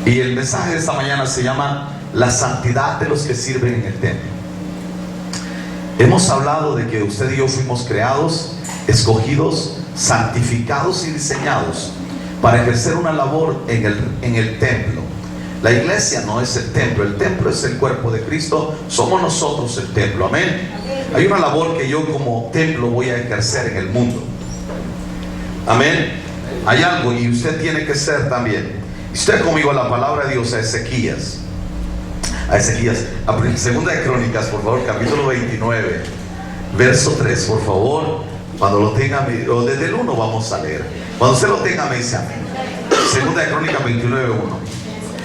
Y el mensaje de esta mañana se llama la santidad de los que sirven en el templo. Hemos hablado de que usted y yo fuimos creados, escogidos, santificados y diseñados para ejercer una labor en el templo. La iglesia no es el templo es el cuerpo de Cristo, somos nosotros el templo, amén. Hay una labor que yo como templo voy a ejercer en el mundo, amén. Hay algo y usted tiene que ser también. Usted conmigo a la palabra de Dios, a Ezequías, segunda de Crónicas, por favor, capítulo 29, verso 3, por favor. Cuando lo tenga, o desde el 1 vamos a leer. Cuando usted lo tenga, me dice amén. Segunda de Crónicas 29, 1.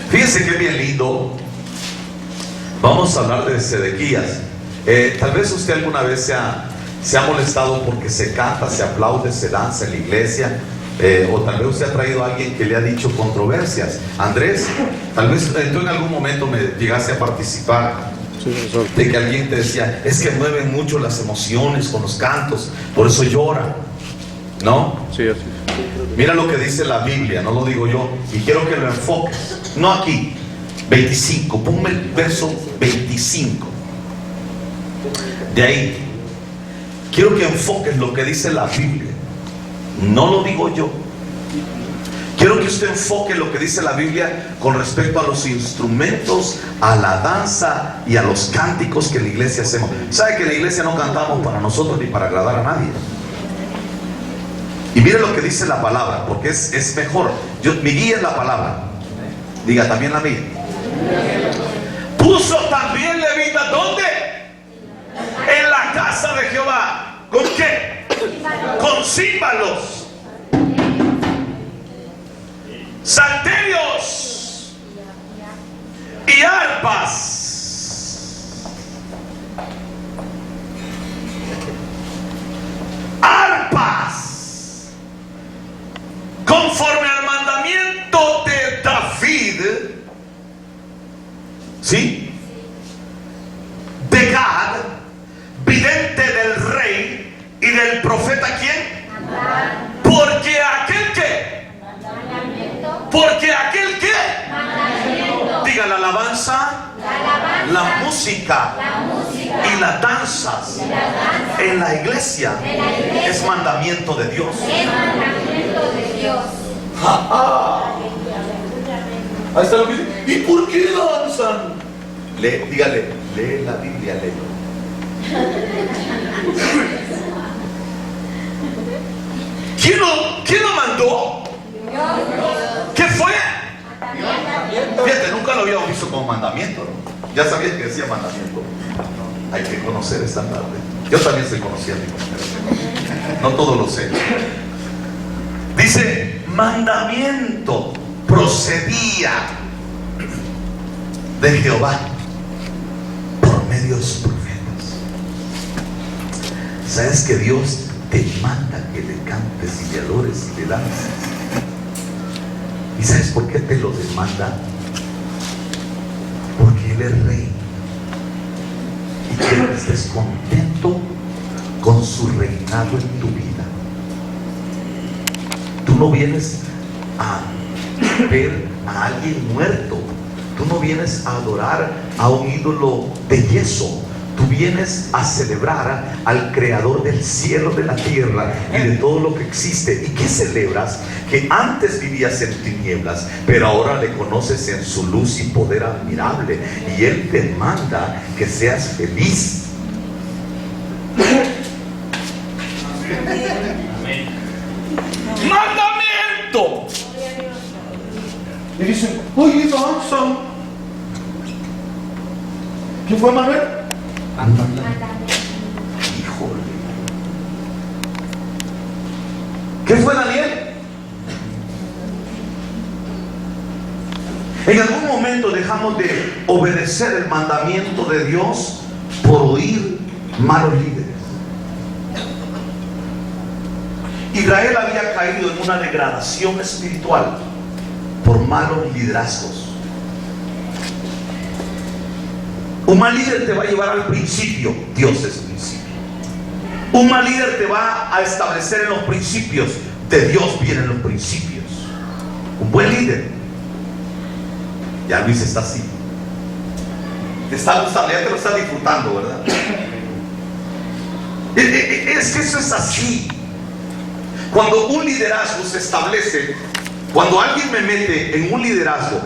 Fíjense que bien lindo. Vamos a hablar de Sedequías. Tal vez usted alguna vez se ha molestado porque se canta, se aplaude, se danza en la iglesia. O tal vez usted ha traído a alguien que le ha dicho controversias. Andrés, tal vez tú en algún momento me llegaste a participar de que alguien te decía: es que mueven mucho las emociones con los cantos, por eso llora, ¿no? Sí, así. Mira lo que dice la Biblia, no lo digo yo, y quiero que lo enfoques. No aquí, 25, ponme el verso 25. De ahí, quiero que enfoques lo que dice la Biblia. No lo digo yo. Quiero que usted enfoque lo que dice la Biblia con respecto a los instrumentos, a la danza y a los cánticos que en la iglesia hacemos. ¿Sabe que en la iglesia no cantamos para nosotros ni para agradar a nadie? Y mire lo que dice la palabra, porque es mejor. Mi guía es la palabra. Diga también la mía. Puso también levitas, ¿dónde? En la casa de Jehová. ¿Con qué? Con címbalos, salterios y arpas. Arpas, conforme al mandamiento de David, ¿sí? De Gad, vidente del rey y del profeta, ¿quién? Porque aquel que diga la alabanza, la música y las danzas en la iglesia es mandamiento de Dios. Ahí está lo que dice. ¿Y por qué danzan? Dígale, lee la Biblia, lee. ¿Quién lo mandó? ¿Qué fue? Fíjate, nunca lo habíamos visto como mandamiento, ¿no? Ya sabías que decía mandamiento. Hay que conocer esta tarde. Yo también se conocía, no todo lo sé. Dice, mandamiento procedía de Jehová por medio de sus profetas. ¿Sabes que Dios te manda que le cantes y le adores y le dances? ¿Y sabes por qué te lo demanda? Porque Él es rey y quiere que estés contento con su reinado en tu vida. Tú no vienes a ver a alguien muerto, tú no vienes a adorar a un ídolo de yeso. Tú vienes a celebrar al creador del cielo, de la tierra y de todo lo que existe. ¿Y qué celebras? Que antes vivías en tinieblas, pero ahora le conoces en su luz y poder admirable. Y Él te manda que seas feliz. ¡Mandamiento! Y dicen, oye, danza. ¿Quién fue Manuel? Híjole. ¿Qué fue Daniel? En algún momento dejamos de obedecer el mandamiento de Dios por oír malos líderes. Israel había caído en una degradación espiritual por malos liderazgos. Un mal líder te va a llevar al principio. Dios es el principio. Un mal líder te va a establecer en los principios. De Dios vienen los principios. Un buen líder Ya Luis está así. Te está gustando, ya te lo está disfrutando, ¿verdad? Es que eso es así. Cuando un liderazgo se establece, cuando alguien me mete en un liderazgo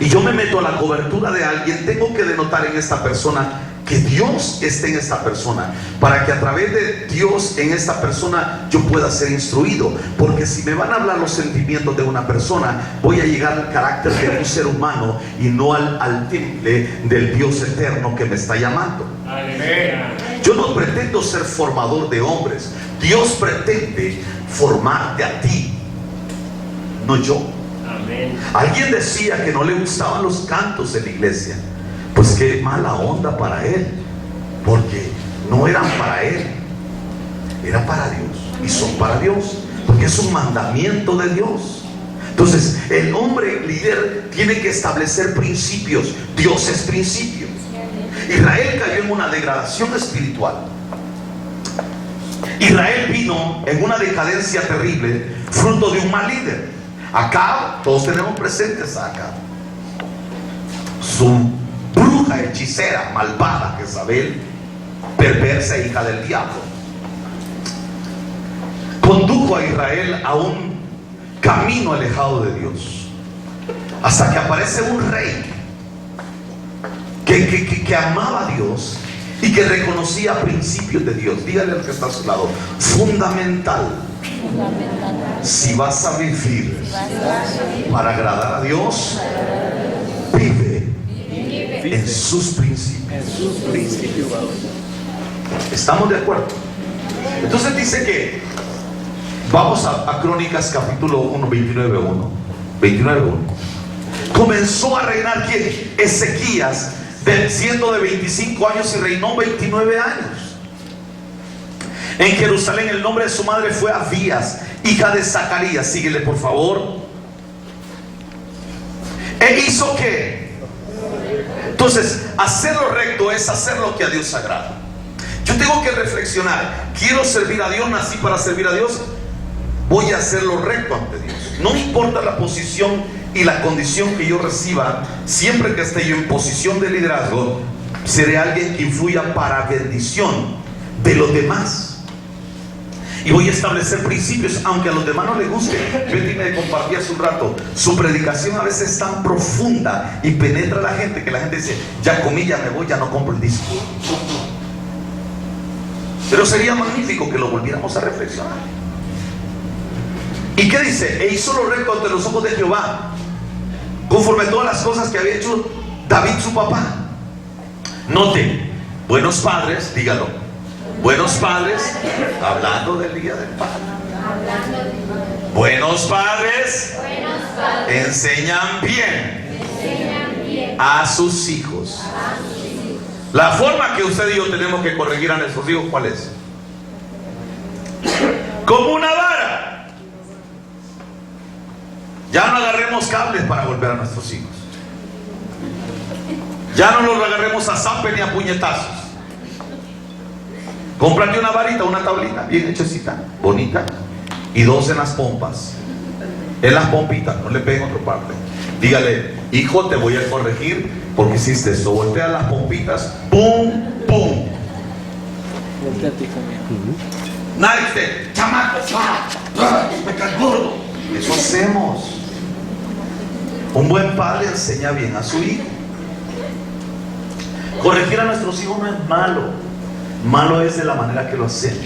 y yo me meto a la cobertura de alguien, tengo que denotar en esta persona que Dios esté en esta persona, para que a través de Dios en esta persona yo pueda ser instruido. Porque si me van a hablar los sentimientos de una persona, voy a llegar al carácter de un ser humano y no al temple del Dios eterno que me está llamando. Yo no pretendo ser formador de hombres. Dios pretende formarte a ti, no yo. Alguien decía que no le gustaban los cantos en la iglesia. Pues qué mala onda para él, porque no eran para él, eran para Dios, y son para Dios, porque es un mandamiento de Dios. Entonces el hombre líder tiene que establecer principios. Dios es principio. Israel cayó en una degradación espiritual. Israel vino en una decadencia terrible, fruto de un mal líder. Acá todos tenemos presentes a Acab, su bruja, hechicera, malvada, Jezabel, perversa, hija del diablo, condujo a Israel a un camino alejado de Dios, hasta que aparece un rey que amaba a Dios y que reconocía principios de Dios. Dígale al que está a su lado: fundamental. Si vas a vivir para agradar a Dios, vive en sus principios. ¿Estamos de acuerdo? Entonces dice que vamos a Crónicas capítulo 1, 29:1. Comenzó a reinar ¿quién? Ezequías, siendo de 25 años, y reinó 29 años. En Jerusalén el nombre de su madre fue Abías, hija de Zacarías. Síguele por favor. ¿E hizo qué? Entonces, hacer lo recto es hacer lo que a Dios agrada. Yo tengo que reflexionar: quiero servir a Dios, nací para servir a Dios, voy a hacer lo recto ante Dios. No importa la posición y la condición que yo reciba, siempre que esté yo en posición de liderazgo, seré alguien que influya para bendición de los demás. Y voy a establecer principios, aunque a los demás no les guste. Betty me compartía hace un rato, su predicación a veces es tan profunda y penetra a la gente, que la gente dice: ya comí, ya me voy, ya no compro el disco. Pero sería magnífico que lo volviéramos a reflexionar. ¿Y qué dice? E hizo lo recto ante los ojos de Jehová, conforme a todas las cosas que había hecho David su papá. Note, buenos padres, dígalo. Buenos padres, hablando del día del padre. Buenos padres enseñan bien a sus hijos. La forma que usted y yo tenemos que corregir a nuestros hijos, ¿cuál es? Como una vara. Ya no agarremos cables para golpear a nuestros hijos. Ya no los agarremos a zape ni a puñetazos. Cómprate una varita, una tablita bien hechecita, bonita, y 2 en las pompas. En las pompitas, no le peguen otra parte. Dígale: hijo, te voy a corregir porque hiciste esto. Voltea las pompitas, pum, pum. Nadie dice: chamaco, me caes gordo. Eso hacemos. Un buen padre enseña bien a su hijo. Corregir a nuestros hijos no es malo. Malo es de la manera que lo hacemos.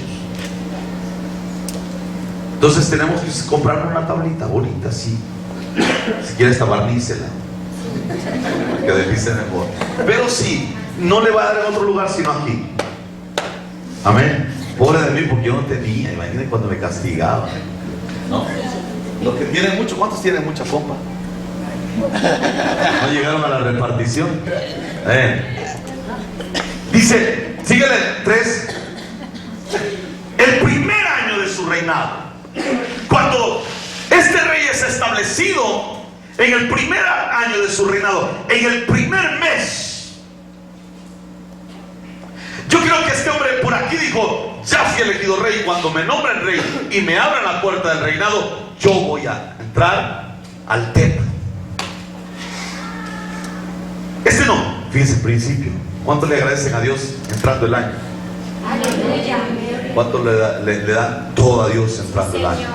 Entonces tenemos que comprar una tablita bonita así. Si quieres tabarnícela, que deslice mejor. Pero sí, no le va a dar en otro lugar sino aquí. Amén. Pobre de mí, porque yo no tenía. Imagínense cuando me castigaba. ¿No? Los que tienen mucho, ¿cuántos tienen mucha pompa? No llegaron a la repartición. Dice, síguele 3. El primer año de su reinado, cuando este rey es establecido, en el primer año de su reinado, en el primer mes, yo creo que este hombre por aquí dijo: ya fui elegido rey, cuando me nombren rey y me abran la puerta del reinado, yo voy a entrar al templo. Este no. Fíjense el principio. ¿Cuánto le agradecen a Dios entrando el año? Aleluya. ¿Cuánto le dan todo a Dios entrando el año?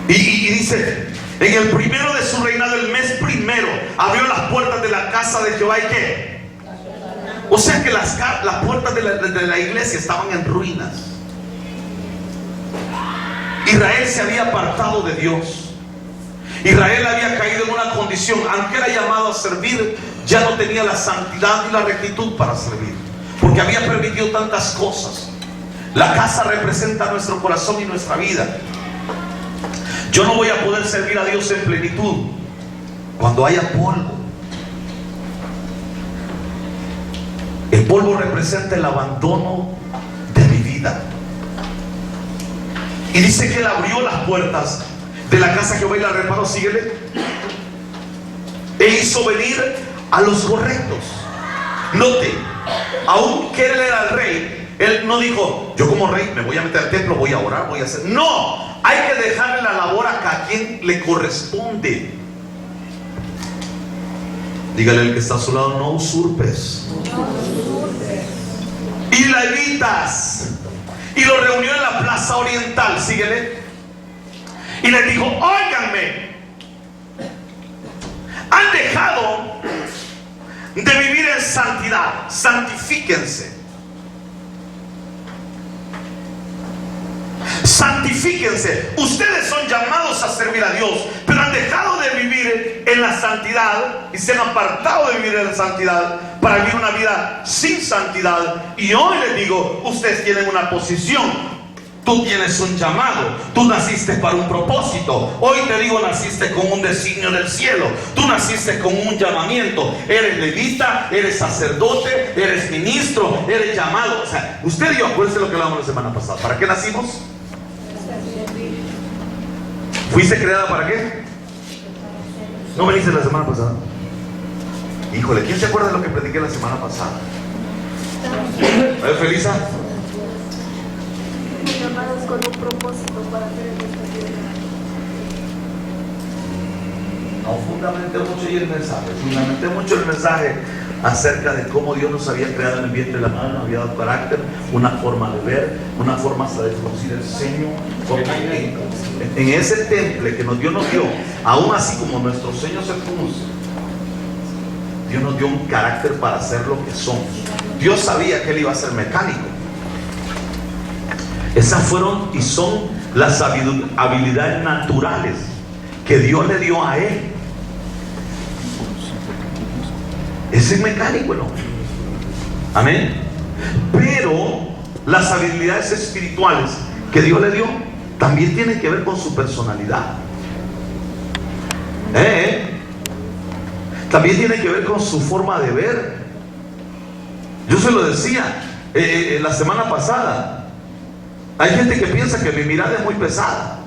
Y dice, en el primero de su reinado, el mes primero, abrió las puertas de la casa de Jehová. ¿Y qué? O sea que las puertas de la iglesia estaban en ruinas. Israel se había apartado de Dios. Israel había caído en una condición, aunque era llamado a servir, ya no tenía la santidad y la rectitud para servir, porque había permitido tantas cosas. La casa representa nuestro corazón y nuestra vida. Yo no voy a poder servir a Dios en plenitud cuando haya polvo. El polvo representa el abandono de mi vida. Y dice que Él abrió las puertas de la casa de Jehová y la reparó. Síguele. E hizo venir a los correctos. Note, aunque Él era el rey, Él no dijo, yo como rey me voy a meter al templo, voy a orar, voy a hacer. No, hay que dejarle la labor a quien le corresponde. Dígale al que está a su lado, no usurpes. Y levitas. Y lo reunió en la plaza oriental. Síguele. Y les dijo, óiganme, han dejado de vivir en santidad, santifíquense. Santifíquense. Ustedes son llamados a servir a Dios, pero han dejado de vivir en la santidad y se han apartado de vivir en la santidad para vivir una vida sin santidad. Y hoy les digo, ustedes tienen una posición. Tú tienes un llamado, tú naciste para un propósito. Hoy te digo, naciste con un designio del cielo. Tú naciste con un llamamiento. Eres levita, eres sacerdote, eres ministro, eres llamado. O sea, usted y yo, acuérdense lo que hablamos la semana pasada. ¿Para qué nacimos? ¿Fuiste creada para qué? ¿No veniste la semana pasada? Híjole, ¿quién se acuerda de lo que prediqué la semana pasada? A ver, Felisa. Llamados con un propósito para hacer en esta tierra. No fundamenté mucho y el mensaje. Fundamenté mucho el mensaje acerca de cómo Dios nos había creado en el vientre de la madre, nos había dado carácter, una forma de ver, una forma hasta de conocer el Señor. En ese temple que Dios nos dio, aún así como nuestro Señor se puso, Dios nos dio un carácter para ser lo que somos. Dios sabía que Él iba a ser mecánico. Esas fueron y son las habilidades naturales que Dios le dio a Él. Ese es mecánico, ¿no? Amén. Pero las habilidades espirituales que Dios le dio también tienen que ver con su personalidad. También tiene que ver con su forma de ver. Yo se lo decía la semana pasada. Hay gente que piensa que mi mirada es muy pesada.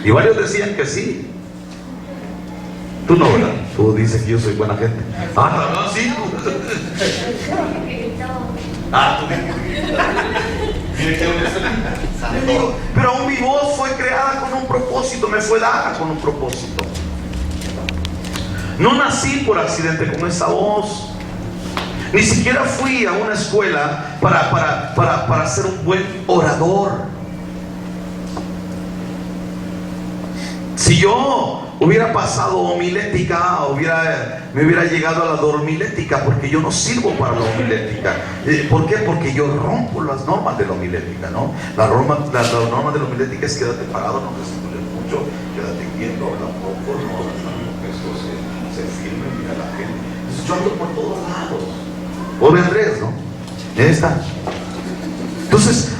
Y varios decían que sí. Tú no, ¿verdad? Tú dices que yo soy buena gente. Ah, no, sí. Ah, tú. Pero aún mi voz fue creada con un propósito, me fue dada con un propósito. No nací por accidente con esa voz. Ni siquiera fui a una escuela para ser un buen orador. Si yo hubiera pasado homilética, me hubiera llegado a la dormilética, porque yo no sirvo para la homilética. ¿Por qué? Porque yo rompo las normas de la homilética, ¿no? La norma de la homilética es quédate parado, no gesticules mucho, quédate quieto, habla poco, no, que esto se firme, mira la gente. Entonces yo ando por todos lados. Pobre Andrés, ¿no? Ahí está. Entonces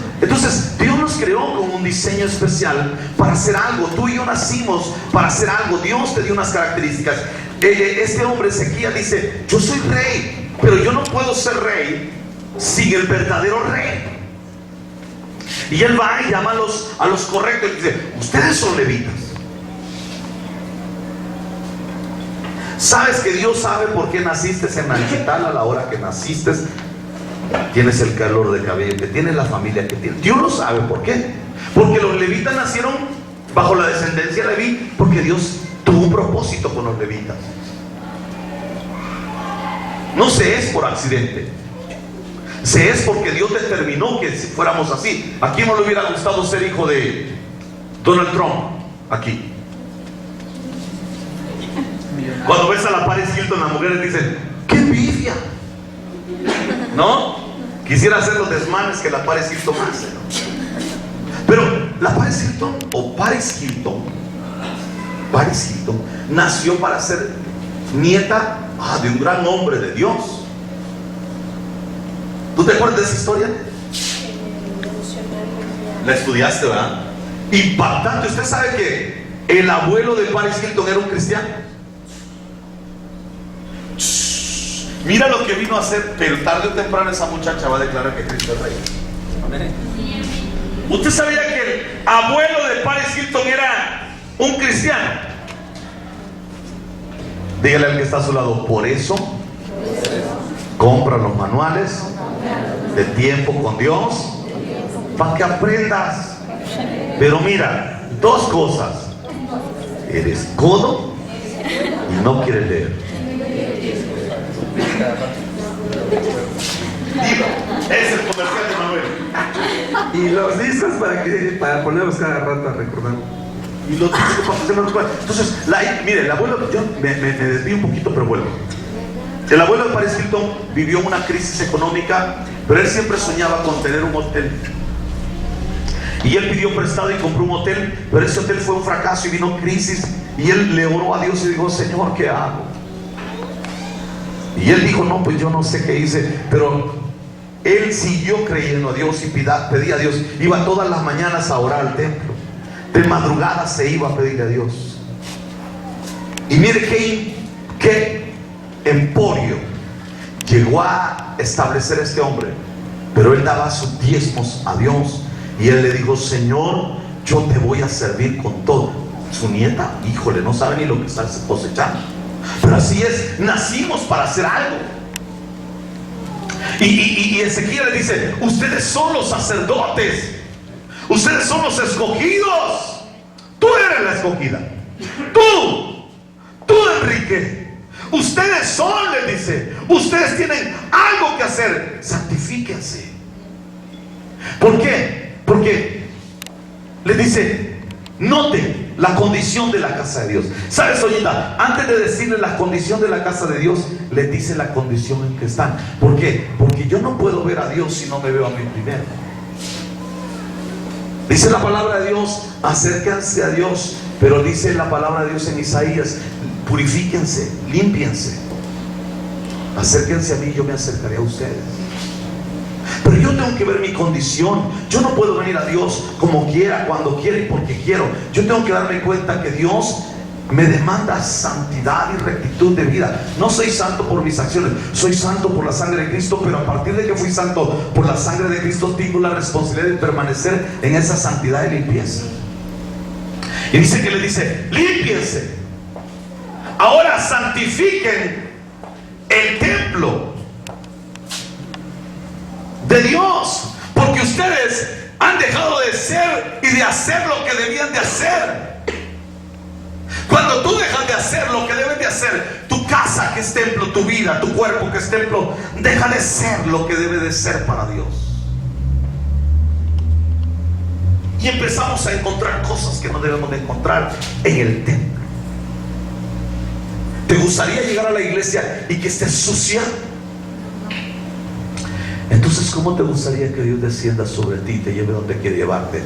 Dios nos creó con un diseño especial para hacer algo. Tú y yo nacimos para hacer algo. Dios te dio unas características. Este hombre Ezequiel dice, yo soy rey, pero yo no puedo ser rey sin el verdadero rey. Y él va y llama a los correctos y dice, ustedes son levitas. ¿Sabes que Dios sabe por qué naciste en Nanchital a la hora que naciste? Tienes el calor de cabello que tienes, la familia que tienes. Dios lo sabe. ¿Por qué? Porque los levitas nacieron bajo la descendencia de Leví, porque Dios tuvo un propósito con los levitas. No se es por accidente. Se es porque Dios determinó que fuéramos así. ¿A quién no le hubiera gustado ser hijo de Donald Trump? Aquí. Cuando ves a la Paris Hilton, las mujeres dicen: ¡qué envidia! ¿No? Quisiera hacer los desmanes que la Paris Hilton hace, ¿no? Pero la Paris Hilton, o Paris Hilton nació para ser nieta de un gran hombre de Dios. ¿Tú te acuerdas de esa historia? La estudiaste, ¿verdad? Impactante. ¿Usted sabe que el abuelo de Paris Hilton era un cristiano? Mira lo que vino a hacer, pero tarde o temprano esa muchacha va a declarar que Cristo es rey. ¿Usted sabía que el abuelo de Paris Hilton era un cristiano? Dígale al que está a su lado: por eso compra los manuales de tiempo con Dios, para que aprendas. Pero mira, dos cosas: eres codo y no quieres leer. Es el comercial de Manuel. Y los discos para ponerlos cada rato a recordar. Y los discos para hacer los cuadros. Entonces, mire, el abuelo, yo me desvío un poquito, pero vuelvo. El abuelo de Paris Hilton vivió una crisis económica, pero él siempre soñaba con tener un hotel. Y él pidió prestado y compró un hotel, pero ese hotel fue un fracaso y vino crisis. Y él le oró a Dios y dijo: Señor, ¿qué hago? Y él dijo: no, pues yo no sé qué hice. Pero él siguió creyendo a Dios y pedía a Dios. Iba todas las mañanas a orar al templo. De madrugada se iba a pedir a Dios. Y mire qué emporio llegó a establecer este hombre. Pero él daba sus diezmos a Dios. Y él le dijo: Señor, yo te voy a servir con todo. Su nieta, híjole, no sabe ni lo que está cosechando. Pero así es, nacimos para hacer algo. Y Ezequiel le dice: ustedes son los sacerdotes, ustedes son los escogidos. Tú eres la escogida. Tú Enrique, ustedes son, le dice, ustedes tienen algo que hacer. Santifíquense. ¿Por qué? Porque le dice: note la condición de la casa de Dios. ¿Sabes, Ollita? Antes de decirle la condición de la casa de Dios, le dice la condición en que están. ¿Por qué? Porque yo no puedo ver a Dios si no me veo a mí primero. Dice la palabra de Dios: acérquense a Dios. Pero dice la palabra de Dios en Isaías: purifíquense, límpiense. Acérquense a mí y yo me acercaré a ustedes. Pero yo tengo que ver mi condición. Yo no puedo venir a Dios como quiera, cuando quiera y porque quiero. Yo tengo que darme cuenta que Dios me demanda santidad y rectitud de vida. No soy santo por mis acciones, soy santo por la sangre de Cristo. Pero a partir de que fui santo por la sangre de Cristo, tengo la responsabilidad de permanecer en esa santidad y limpieza. Y dice que le dice: límpiense. Ahora santifiquen el templo de Dios, porque ustedes han dejado de ser y de hacer lo que debían de hacer. Cuando tú dejas de hacer lo que debes de hacer, tu casa, que es templo, tu vida, tu cuerpo, que es templo, deja de ser lo que debe de ser para Dios. Y empezamos a encontrar cosas que no debemos de encontrar en el templo. ¿Te gustaría llegar a la iglesia y que esté sucia? Entonces, ¿cómo te gustaría que Dios descienda sobre ti y te lleve donde quiere llevarte?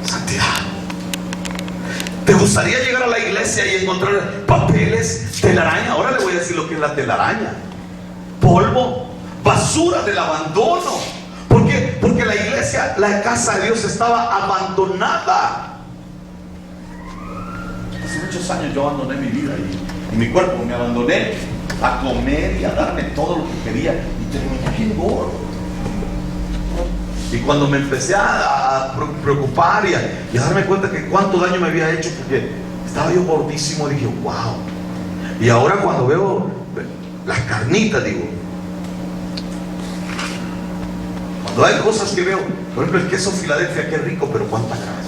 Santidad. ¿Te gustaría llegar a la iglesia y encontrar papeles, telaraña? Ahora le voy a decir lo que es la telaraña: polvo, basura del abandono. ¿Por qué? Porque la iglesia, la casa de Dios, estaba abandonada. Hace muchos años yo abandoné mi vida y mi cuerpo, me abandoné a comer y a darme todo lo que quería, y terminé bien gordo. Y cuando me empecé a preocupar y a darme cuenta que cuánto daño me había hecho, porque estaba yo gordísimo, dije: wow. Y ahora cuando veo las carnitas, digo, cuando hay cosas que veo, por ejemplo el queso Filadelfia, qué rico, pero cuánta grasa.